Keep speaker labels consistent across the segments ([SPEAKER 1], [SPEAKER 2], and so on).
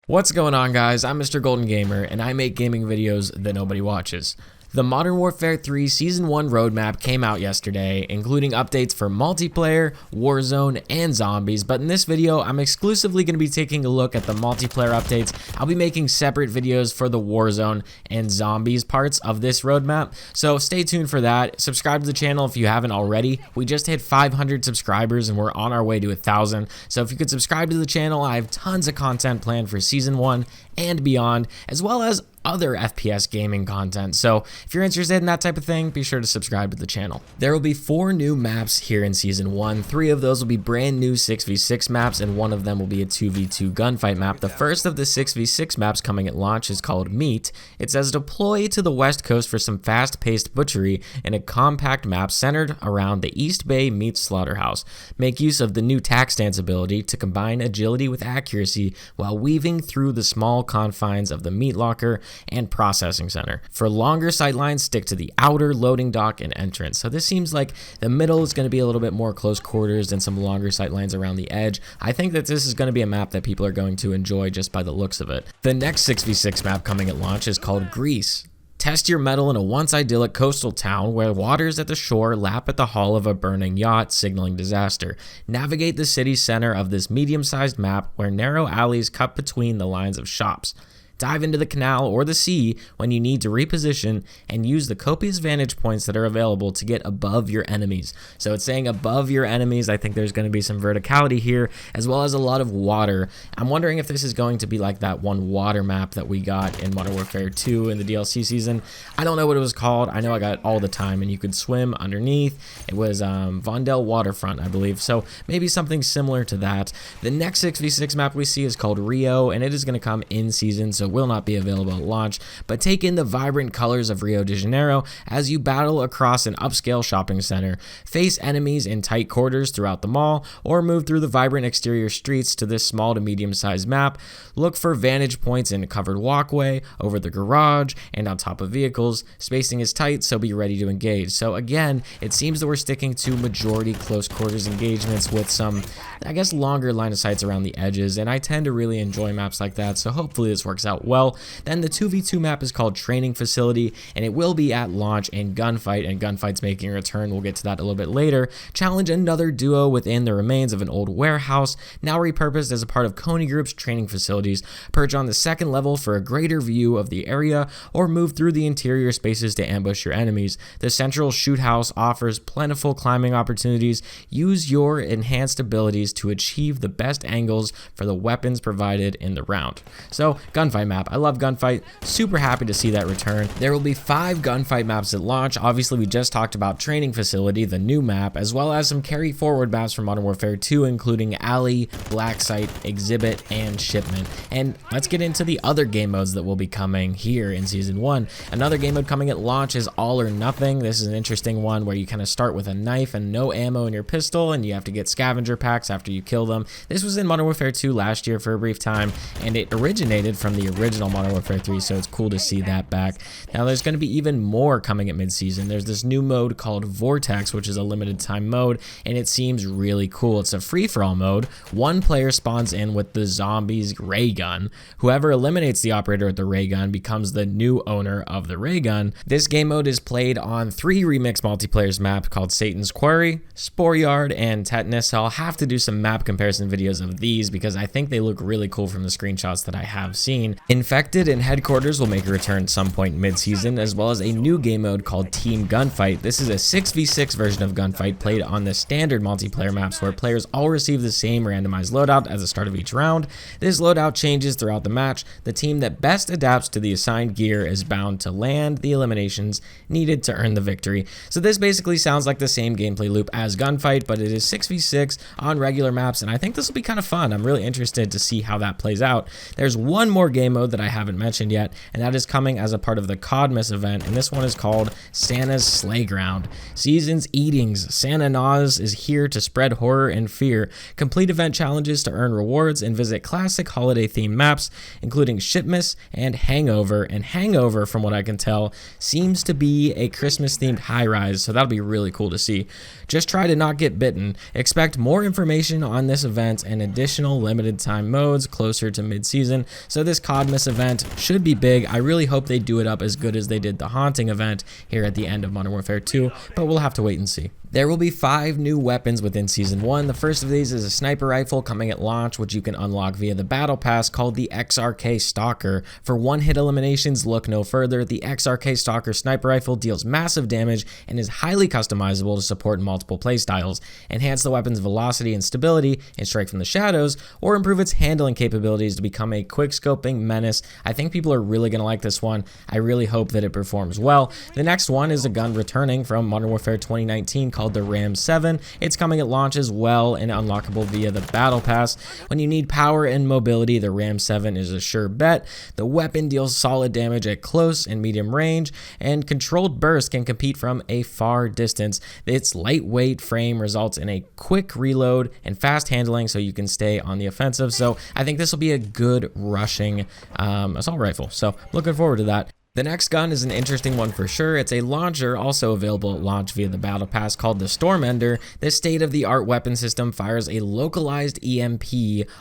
[SPEAKER 1] What's going on, guys? I'm Mr. Golden Gamer, and I make gaming videos that nobody watches. The Modern Warfare 3 Season 1 roadmap came out yesterday, including updates for multiplayer, Warzone, and zombies, but in this video, I'm exclusively going to be taking a look at the multiplayer updates. I'll be making separate videos for the Warzone and zombies parts of this roadmap, so stay tuned for that. Subscribe to the channel if you haven't already. We just hit 500 subscribers, and we're on our way to 1,000, so if you could subscribe to the channel, I have tons of content planned for Season 1 and beyond, as well as other FPS gaming content. So if you're interested in that type of thing, be sure to subscribe to the channel. There will be 4 new maps here in Season 1. 3 of those will be brand new 6v6 maps, and 1 of them will be a 2v2 gunfight map. The first of the 6v6 maps coming at launch is called Meat. It says deploy to the west coast for some fast-paced butchery in a compact map centered around the East Bay Meat Slaughterhouse. Make use of the new tack stance ability to combine agility with accuracy while weaving through the small confines of the meat locker and processing center. For longer sightlines, stick to the outer loading dock and entrance. So this seems like the middle is going to be a little bit more close quarters and some longer sightlines around the edge. I think that this is going to be a map that people are going to enjoy just by the looks of it. The next 6v6 map coming at launch is called Grease. Test your mettle in a once idyllic coastal town where waters at the shore lap at the hull of a burning yacht, signaling disaster. Navigate the city center of this medium-sized map where narrow alleys cut between the lines of shops. Dive into the canal or the sea when you need to reposition and use the copious vantage points that are available to get above your enemies. So it's saying above your enemies. I think there's going to be some verticality here, as well as a lot of water. I'm wondering if this is going to be like that one water map that we got in Modern Warfare 2 in the DLC season. I don't know what it was called. I know I got it all the time, and you could swim underneath. It was Vondel Waterfront, I believe. So maybe something similar to that. The next 6v6 map we see is called Rio, and it is going to come in season, so will not be available at launch, but take in the vibrant colors of Rio de Janeiro as you battle across an upscale shopping center, face enemies in tight quarters throughout the mall, or move through the vibrant exterior streets to this small to medium-sized map. Look for vantage points in a covered walkway, over the garage, and on top of vehicles. Spacing is tight, so be ready to engage. So again, it seems that we're sticking to majority close quarters engagements with some, I guess, longer line of sights around the edges, and I tend to really enjoy maps like that, so hopefully this works out well. Then the 2v2 map is called Training Facility, and it will be at launch in Gunfight, and Gunfight's making a return. We'll get to that a little bit later. Challenge another duo within the remains of an old warehouse, now repurposed as a part of Coney Group's training facilities. Perch on the second level for a greater view of the area, or move through the interior spaces to ambush your enemies. The central shoot house offers plentiful climbing opportunities. Use your enhanced abilities to achieve the best angles for the weapons provided in the round. So, Gunfight map. I love Gunfight. Super happy to see that return. There will be 5 Gunfight maps at launch. Obviously, we just talked about Training Facility, the new map, as well as some carry forward maps from Modern Warfare 2, including Alley, Black Site, Exhibit, and Shipment. And let's get into the other game modes that will be coming here in Season 1. Another game mode coming at launch is All or Nothing. This is an interesting one where you kind of start with a knife and no ammo in your pistol, and you have to get scavenger packs after you kill them. This was in Modern Warfare 2 last year for a brief time, and it originated from the original Modern Warfare 3, so it's cool to see that back. Now there's going to be even more coming at mid-season. There's this new mode called Vortex, which is a limited time mode, and it seems really cool. It's a free-for-all mode. One player spawns in with the Zombies ray gun. Whoever eliminates the operator with the ray gun becomes the new owner of the ray gun. This game mode is played on 3 remix multiplayer maps called Satan's Quarry, Spore Yard, and Tetanus. So I'll have to do some map comparison videos of these because I think they look really cool from the screenshots that I have seen. Infected and Headquarters will make a return at some point mid-season, as well as a new game mode called Team Gunfight. This is a 6v6 version of Gunfight played on the standard multiplayer maps where players all receive the same randomized loadout at the start of each round. This loadout changes throughout the match. The team that best adapts to the assigned gear is bound to land the eliminations needed to earn the victory. So this basically sounds like the same gameplay loop as Gunfight, but it is 6v6 on regular maps, and I think this will be kind of fun. I'm really interested to see how that plays out. There's one more game game mode that I haven't mentioned yet, and that is coming as a part of the Codmas event, and this one is called Santa's Slayground. Season's Eatings. Santa Nas is here to spread horror and fear. Complete event challenges to earn rewards and visit classic holiday-themed maps, including Shipmas and Hangover. And Hangover, from what I can tell, seems to be a Christmas-themed high-rise, so that'll be really cool to see. Just try to not get bitten. Expect more information on this event and additional limited-time modes closer to mid-season, so this Codmas event should be big. I really hope they do it up as good as they did the Haunting event here at the end of Modern Warfare 2, but we'll have to wait and see. There will be 5 new weapons within Season 1. The first of these is a sniper rifle coming at launch, which you can unlock via the Battle Pass, called the XRK Stalker. For one-hit eliminations, look no further. The XRK Stalker sniper rifle deals massive damage and is highly customizable to support multiple playstyles. Enhance the weapon's velocity and stability in Strike from the Shadows, or improve its handling capabilities to become a quick-scoping menace. I think people are really going to like this one. I really hope that it performs well. The next one is a gun returning from Modern Warfare 2019 called the Ram 7. It's coming at launch as well and unlockable via the Battle Pass. When you need power and mobility, the Ram 7 is a sure bet. The weapon deals solid damage at close and medium range, and controlled burst can compete from a far distance. Its lightweight frame results in a quick reload and fast handling, so you can stay on the offensive. So I think this will be a good rushing assault rifle. So looking forward to that. The next gun is an interesting one for sure. It's a launcher also available at launch via the Battle Pass called the Stormender. This state-of-the-art weapon system fires a localized EMP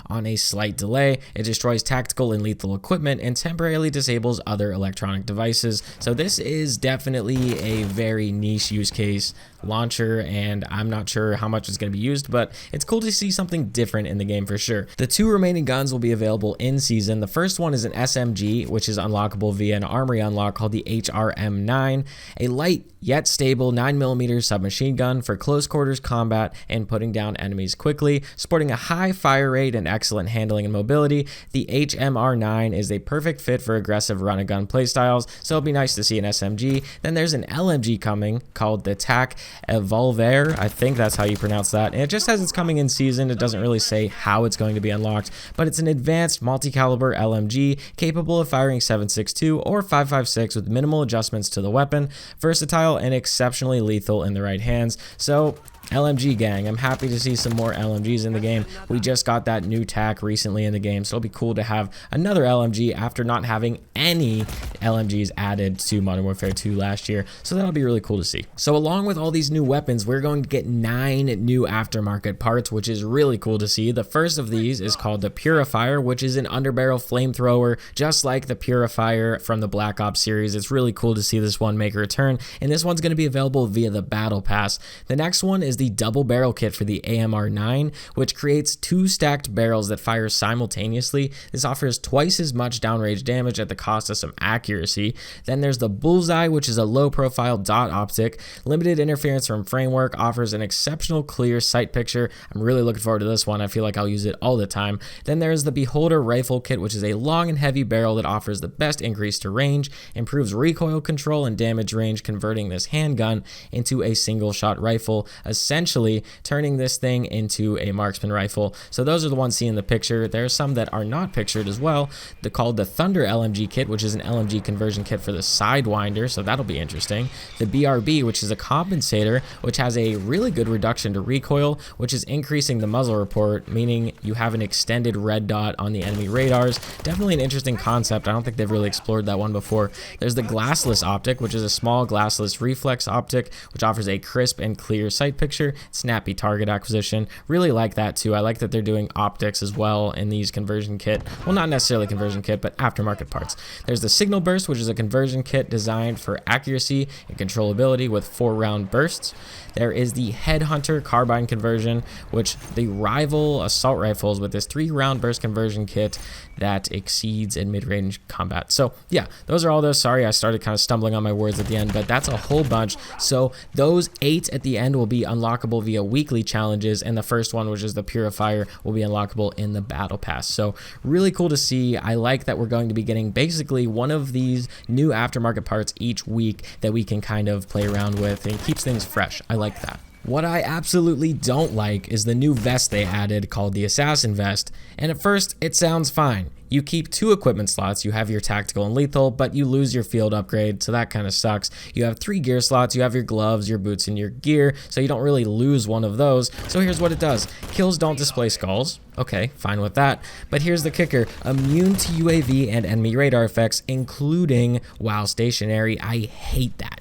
[SPEAKER 1] on a slight delay. It destroys tactical and lethal equipment and temporarily disables other electronic devices. So this is definitely a very niche use case launcher, and I'm not sure how much it's going to be used, but it's cool to see something different in the game for sure. The 2 remaining guns will be available in season. The first one is an SMG, which is unlockable via an armory unlock called the HRM9, a light yet stable 9mm submachine gun for close quarters combat and putting down enemies quickly. Sporting a high fire rate and excellent handling and mobility, the HMR9 is a perfect fit for aggressive run-and-gun playstyles, so it'll be nice to see an SMG. Then there's an LMG coming called the TAC Evolver. I think that's how you pronounce that, and it just says it's coming in season. It doesn't really say how it's going to be unlocked, but it's an advanced multi-caliber LMG capable of firing 7.62 or 5.56 with minimal adjustments to the weapon, versatile and exceptionally lethal in the right hands. So LMG gang, I'm happy to see some more LMGs in the game. We just got that new TAC recently in the game, so it'll be cool to have another LMG after not having any LMGs added to Modern Warfare 2 last year, so that'll be really cool to see. So along with all these new weapons, we're going to get 9 new aftermarket parts, which is really cool to see. The first of these is called the Purifier, which is an underbarrel flamethrower, just like the Purifier from the Black Ops series. It's really cool to see this one make a return, and this one's going to be available via the Battle Pass. The next one is the double barrel kit for the AMR9, which creates 2 stacked barrels that fire simultaneously. This offers twice as much downrange damage at the cost of some accuracy. Then there's the Bullseye, which is a low profile dot optic. Limited interference from framework, offers an exceptional clear sight picture. I'm really looking forward to this one. I feel like I'll use it all the time. Then there's the Beholder rifle kit, which is a long and heavy barrel that offers the best increase to range, improves recoil control and damage range, converting this handgun into a single shot rifle, essentially turning this thing into a marksman rifle. So those are the ones seen in the picture. There are some that are not pictured as well. They're called the Thunder LMG kit, which is an LMG conversion kit for the Sidewinder, so that'll be interesting. The BRB, which is a compensator, which has a really good reduction to recoil, which is increasing the muzzle report, meaning you have an extended red dot on the enemy radars. Definitely an interesting concept. I don't think they've really explored that one before. There's the Glassless optic, which is a small glassless reflex optic, which offers a crisp and clear sight picture, snappy target acquisition. Really like that too. I like that they're doing optics as well in these conversion kit. Well, not necessarily conversion kit, but aftermarket parts. There's the Signal Burst, which is a conversion kit designed for accuracy and controllability with 4-round bursts. There is the Headhunter carbine conversion, which the rival assault rifles with this 3-round burst conversion kit that exceeds in mid-range combat. So yeah, those are all those. Sorry, I started kind of stumbling on my words at the end, but that's a whole bunch. So those 8 at the end will be unlockable via weekly challenges, and the first one, which is the Purifier, will be unlockable in the Battle Pass. So really cool to see. I like that we're going to be getting basically one of these new aftermarket parts each week that we can kind of play around with, and it keeps things fresh. I like that. What I absolutely don't like is the new vest they added called the Assassin Vest, and at first it sounds fine. You keep 2 equipment slots, you have your tactical and lethal, but you lose your field upgrade, so that kind of sucks. You have 3 gear slots, you have your gloves, your boots, and your gear, so you don't really lose one of those. So here's what it does. Kills don't display skulls. Okay, fine with that. But here's the kicker. Immune to UAV and enemy radar effects, including while stationary. I hate that.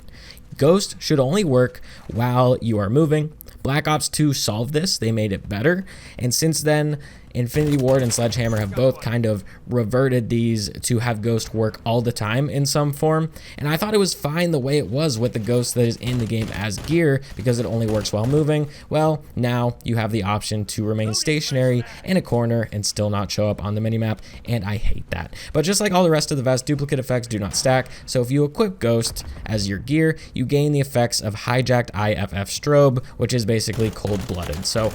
[SPEAKER 1] Ghost should only work while you are moving. Black Ops 2 solved this, they made it better, and since then, Infinity Ward and Sledgehammer have both kind of reverted these to have Ghost work all the time in some form, and I thought it was fine the way it was with the Ghost that is in the game as gear because it only works while moving. Well, now you have the option to remain stationary in a corner and still not show up on the minimap, and I hate that. But just like all the rest of the vest, duplicate effects do not stack, so if you equip Ghost as your gear, you gain the effects of Hijacked IFF Strobe, which is basically cold-blooded. So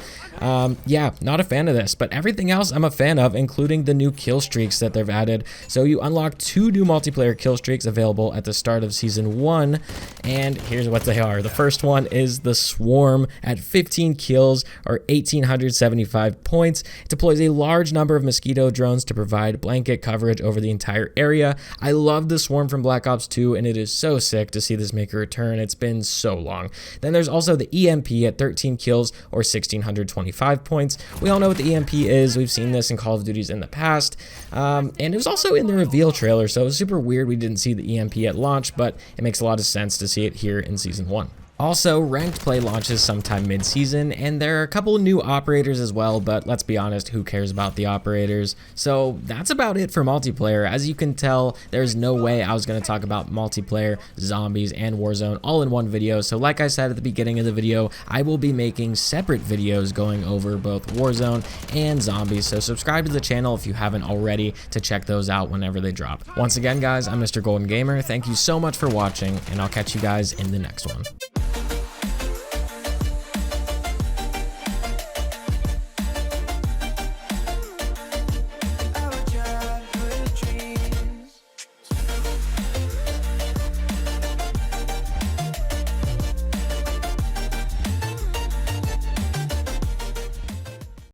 [SPEAKER 1] yeah, not a fan of this, but everything else I'm a fan of, including the new Killstreaks that they've added. So you unlock 2 new multiplayer Killstreaks available at the start of Season 1, and here's what they are. The first one is the Swarm at 15 kills or 1,875 points. It deploys a large number of mosquito drones to provide blanket coverage over the entire area. I love the Swarm from Black Ops 2, and it is so sick to see this make a return. It's been so long. Then there's also the EMP at 13 kills or 1,625 points. We all know what the EMP is. We've seen this in Call of Duties in the past, and it was also in the reveal trailer, so it was super weird we didn't see the EMP at launch, but it makes a lot of sense to see it here in Season 1. Also, ranked play launches sometime mid-season, and there are a couple of new operators as well, but let's be honest, who cares about the operators? So that's about it for multiplayer. As you can tell, there's no way I was going to talk about multiplayer, zombies, and Warzone all in one video. So like I said at the beginning of the video, I will be making separate videos going over both Warzone and zombies. So subscribe to the channel if you haven't already to check those out whenever they drop. Once again, guys, I'm Mr. Golden Gamer. Thank you so much for watching, and I'll catch you guys in the next one.